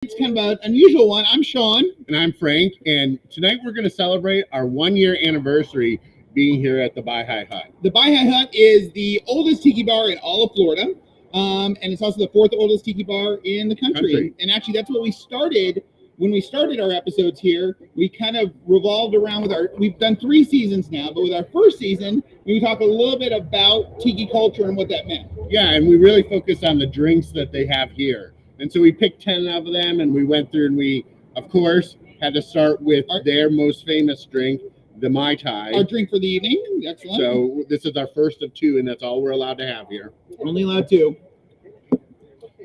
It's kind of an unusual one. I'm Shawn. And I'm Frank. And tonight we're going to celebrate our 1-year anniversary being here at the Bahi Hut. The Bahi Hut is the oldest tiki bar in all of Florida. And it's also the 4th oldest tiki bar in the country. And actually, that's what we started. When we started our episodes here, we kind of revolved around with we've done 3 seasons now, but with our first season, we talk a little bit about tiki culture and what that meant. Yeah, and we really focused on the drinks that they have here. And so we picked 10 of them, and we went through, and we, of course, had to start with their most famous drink, the Mai Tai. Our drink for the evening. Excellent. So this is our first of 2, and that's all we're allowed to have here. Only allowed 2.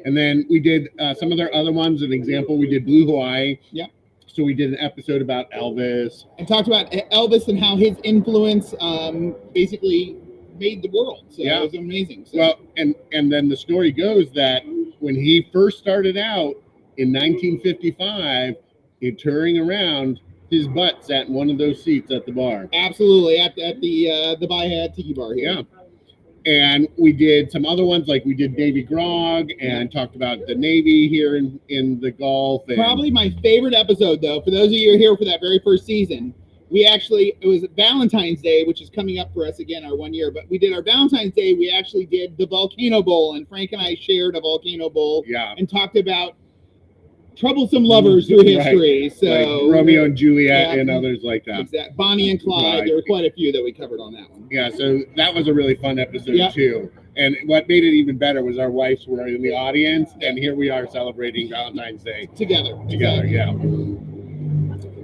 And then we did some of their other ones. An example, we did Blue Hawaii. Yep. So we did an episode about Elvis. And talked about Elvis and how his influence basically made the world. So yeah. It was amazing. So. Well, and then the story goes that when he first started out in 1955, in touring around, his butt sat in one of those seats at the bar. Absolutely, at the Bahi Hut Tiki Bar here. Yeah. And we did some other ones, like we did Navy Grog and talked about the Navy here in the Gulf. And probably my favorite episode, though, for those of you who are here for that very first season, it was Valentine's Day, which is coming up for us again, our 1 year, but we did our Valentine's Day, we actually did the Volcano Bowl, and Frank and I shared a Volcano Bowl and talked about troublesome lovers through history. Right. So like Romeo and Juliet and others like that. Exactly. Bonnie and Clyde. Right. There were quite a few that we covered on that one. Yeah, so that was a really fun episode too. And what made it even better was our wives were in the audience, and here we are celebrating Valentine's Day together. Yeah.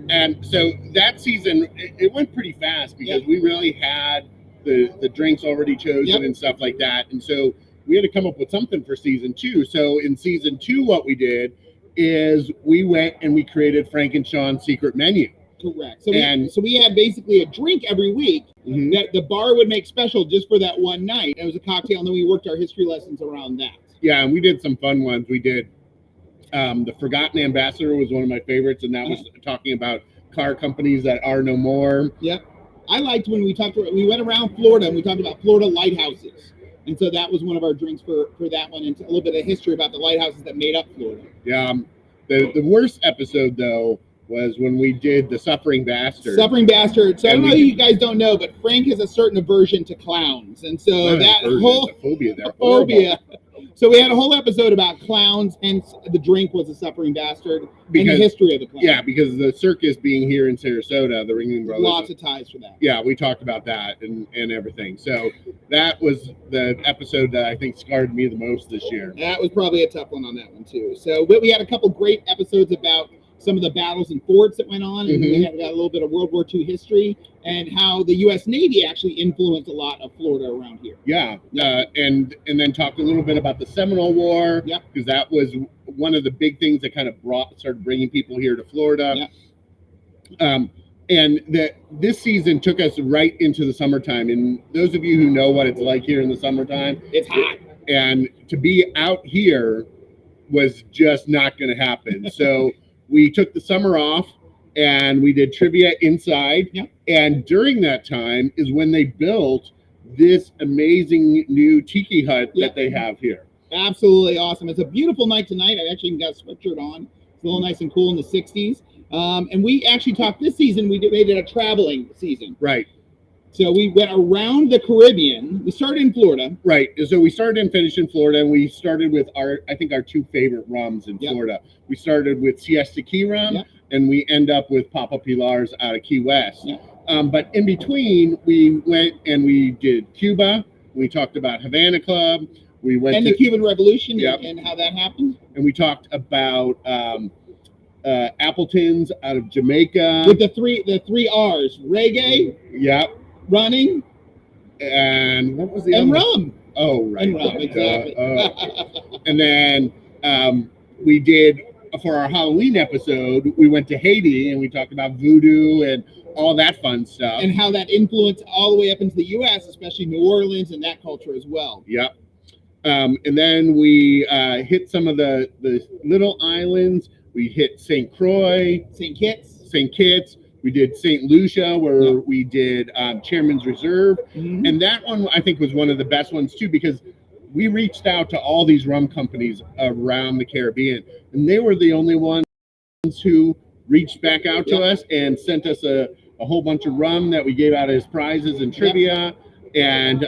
And so that season, it went pretty fast because we really had the drinks already chosen and stuff like that. And so we had to come up with something for season 2. So in season 2, what we did is we went and we created Frank and Shawn's secret menu. Correct. So we had basically a drink every week that the bar would make special just for that one night. It was a cocktail, and then we worked our history lessons around that. Yeah, and we did some fun ones. We did the Forgotten Ambassador was one of my favorites, and that was talking about car companies that are no more. Yep. I liked when we went around Florida and we talked about Florida lighthouses. And so that was one of our drinks for that one, and a little bit of history about the lighthouses that made up Florida. Yeah. The worst episode, though, was when we did the Suffering Bastard. Suffering Bastard. So I don't know if you guys don't know, but Frank has a certain aversion to clowns. And so that whole phobia there. Phobia. So we had a whole episode about clowns, hence the drink was a Suffering Bastard, and the history of the clown. Yeah, because the circus being here in Sarasota, the Ringling Brothers. Lots of ties for that. Yeah, we talked about that and everything. So that was the episode that I think scarred me the most this year. That was probably a tough one on that one, too. So we had a couple great episodes about some of the battles and forts that went on, and we got a little bit of World War II history and how the U.S. Navy actually influenced a lot of Florida around here. Yeah, and then talked a little bit about the Seminole War, because that was one of the big things that kind of started bringing people here to Florida. And this season took us right into the summertime, and those of you who know what it's like here in the summertime, it's hot, and to be out here was just not going to happen. So we took the summer off and we did trivia inside. And during that time is when they built this amazing new tiki hut that they have here. Absolutely awesome. It's a beautiful night tonight. I actually got a sweatshirt on. It's a little nice and cool in the 60s. And we actually talked this season, we made it a traveling season. Right. So we went around the Caribbean. We started in Florida. Right. So we started and finished in Florida, and we started with our 2 favorite rums in Florida. We started with Siesta Key rum, and we end up with Papa Pilar's out of Key West. But in between, we went and we did Cuba. We talked about Havana Club. We went and the Cuban Revolution and how that happened. And we talked about Appletons out of Jamaica. With the three R's, reggae. Running, and what was the other rum? Oh, right. And rum, exactly. And then we did, for our Halloween episode, we went to Haiti and we talked about voodoo and all that fun stuff. And how that influenced all the way up into the U.S., especially New Orleans and that culture as well. Yep. And then we hit some of the little islands. We hit St. Croix. St. Kitts. We did St. Lucia, where we did Chairman's Reserve. And that one, I think, was one of the best ones, too, because we reached out to all these rum companies around the Caribbean, and they were the only ones who reached back out to us and sent us a whole bunch of rum that we gave out as prizes and trivia. And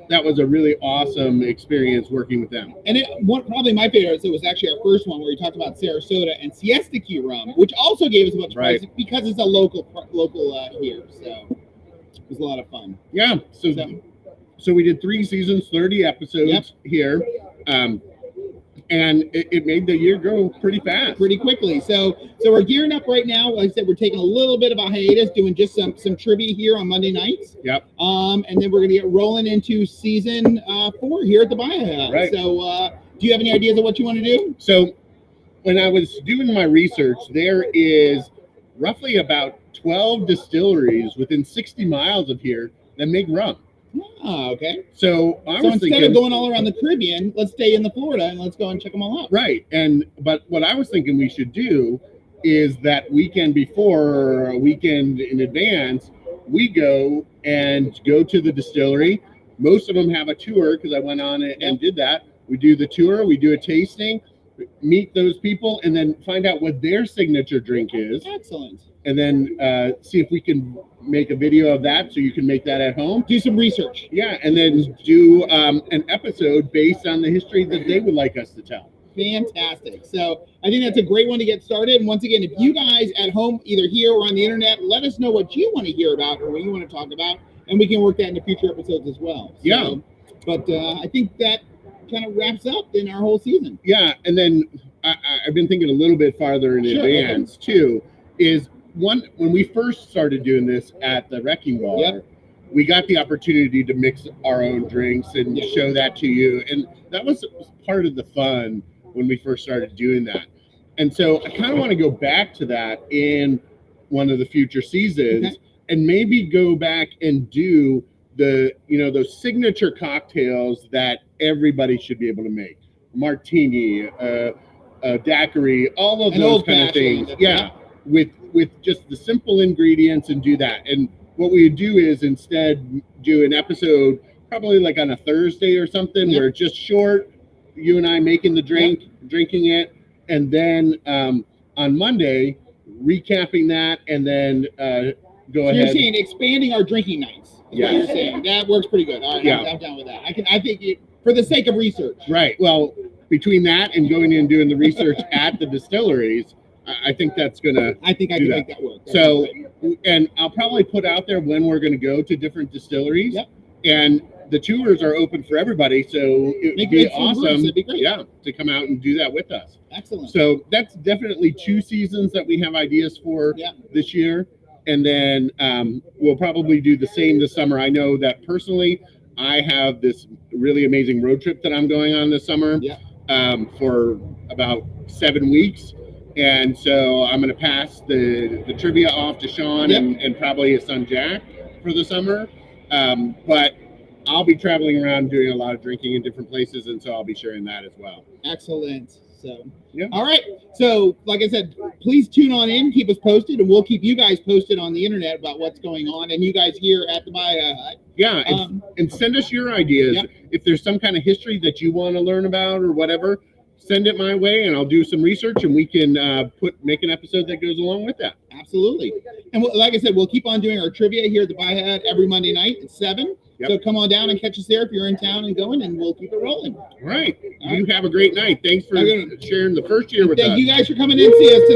that was a really awesome experience working with them. And probably my favorite, so it was actually our first one where we talked about Sarasota and Siesta Key rum, which also gave us a bunch of prizes because it's a local here. So it was a lot of fun. Yeah. So we did 3 seasons, 30 episodes here. And it made the year go pretty fast, pretty quickly. So we're gearing up right now. Like I said, we're taking a little bit of a hiatus, doing just some trivia here on Monday nights. Yep. And then we're gonna get rolling into season 4 here at the Bahi Hut. Right. So do you have any ideas of what you want to do? So when I was doing my research, there is roughly about 12 distilleries within 60 miles of here that make rum. Oh, okay. So instead of going all around the Caribbean, let's stay in the Florida and let's go and check them all out. Right. But what I was thinking we should do is that weekend before or a weekend in advance, we go to the distillery. Most of them have a tour because I went on it and did that. We do the tour, we do a tasting, meet those people, and then find out what their signature drink is. Excellent. And then see if we can make a video of that so you can make that at home. Do some research. Yeah, and then do an episode based on the history that they would like us to tell. Fantastic. So I think that's a great one to get started. And once again, if you guys at home, either here or on the internet, let us know what you want to hear about or what you want to talk about, and we can work that into future episodes as well. Yeah. But I think that kind of wraps up in our whole season. Yeah, and then I've been thinking a little bit farther in advance too, is when we first started doing this at the Wrecking Bar, we got the opportunity to mix our own drinks and show that to you. And that was part of the fun when we first started doing that. And so I kind of want to go back to that in one of the future seasons and maybe go back and do those signature cocktails that everybody should be able to make. Martini, daiquiri, all of those kind of things. Yeah. With just the simple ingredients and do that. And what we would do is instead do an episode probably like on a Thursday or something where it's just short, you and I making the drink, drinking it, and then on Monday recapping that, and then go ahead. You're saying expanding our drinking nights. Yeah, you're saying that works pretty good. All right, I'm down with that. I think for the sake of research. Right. Well, between that and going in and doing the research at the distilleries, I think that's gonna. I think I can make that work. So, and I'll probably put out there when we're going to go to different distilleries. Yep. And the tours are open for everybody, so it would be awesome. It'd be great. Yeah, to come out and do that with us. Excellent. So that's definitely 2 seasons that we have ideas for this year, and then we'll probably do the same this summer. I know that personally, I have this really amazing road trip that I'm going on this summer for about 7 weeks. And so I'm going to pass the trivia off to Shawn and probably his son Jack for the summer. But I'll be traveling around doing a lot of drinking in different places, and so I'll be sharing that as well. Excellent. So, all right. So, like I said, please tune on in, keep us posted, and we'll keep you guys posted on the internet about what's going on. And you guys here at the Bahi Hut. Yeah, and send us your ideas. If there's some kind of history that you want to learn about or whatever, send it my way, and I'll do some research, and we can make an episode that goes along with that. Absolutely. And like I said, we'll keep on doing our trivia here at the Bahi Hut every Monday night at 7. So come on down and catch us there if you're in town and going, and we'll keep it rolling. All right. You have a great night. Thanks for sharing the first year with us. Thank you guys for coming in to see us tonight.